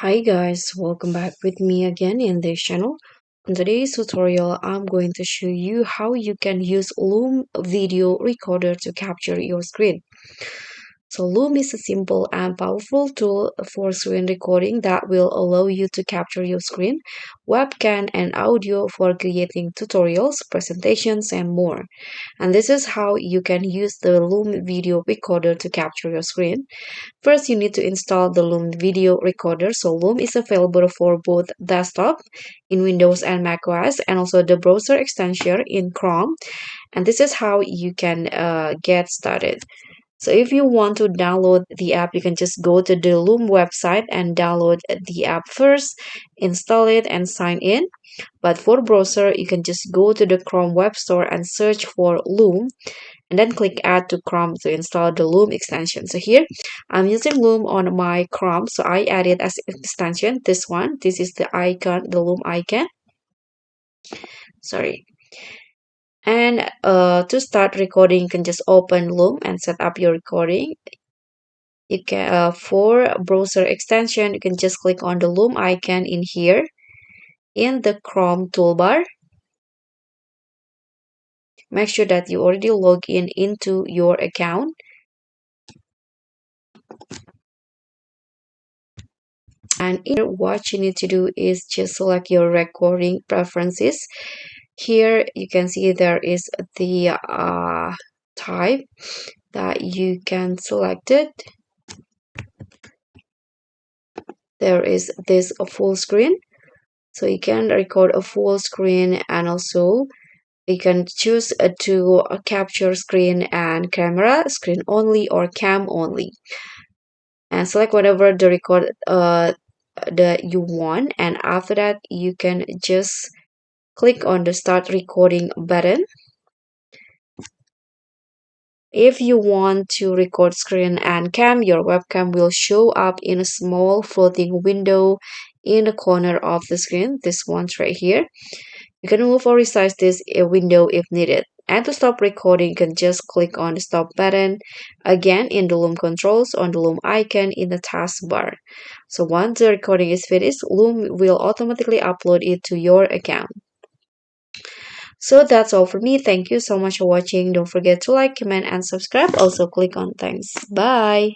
Hi guys, welcome back with me again in this channel. In today's tutorial, I'm going to show you how you can use Loom Video Recorder to capture your screen. So Loom is a simple and powerful tool for screen recording that will allow you to capture your screen, webcam, and audio for creating tutorials, presentations, and more. And this is how you can use the Loom Video Recorder to capture your screen. First, you need to install the Loom Video Recorder. So Loom is available for both desktop in Windows and macOS, and also the browser extension in Chrome. And this is how you can get started. So if you want to download the app, you can just go to the Loom website and download the app first, install it and sign in. But for browser, you can just go to the Chrome Web Store and search for Loom and then click add to Chrome to install the Loom extension. So here I'm using Loom on my Chrome, so I added as extension this one. This is the icon, the Loom icon. Sorry. And to start recording, you can just open Loom and set up your recording. You can for browser extension, you can just click on the Loom icon in here in the Chrome toolbar. Make sure that you already log in into your account. And here, what you need to do is just select your recording preferences. Here you can see there is the type that you can select it. There is this full screen, so you can record a full screen, and also you can choose to capture screen and camera, screen only or cam only, and select whatever the record that you want. And after that, you can just click on the start recording button. If you want to record screen and cam, your webcam will show up in a small floating window in the corner of the screen. This one's right here. You can move or resize this window if needed. And to stop recording, you can just click on the stop button again in the Loom controls on the Loom icon in the taskbar. So once the recording is finished, Loom will automatically upload it to your account. So that's all for me. Thank you so much for watching. Don't forget to like, comment, and subscribe. Also click on thanks. Bye.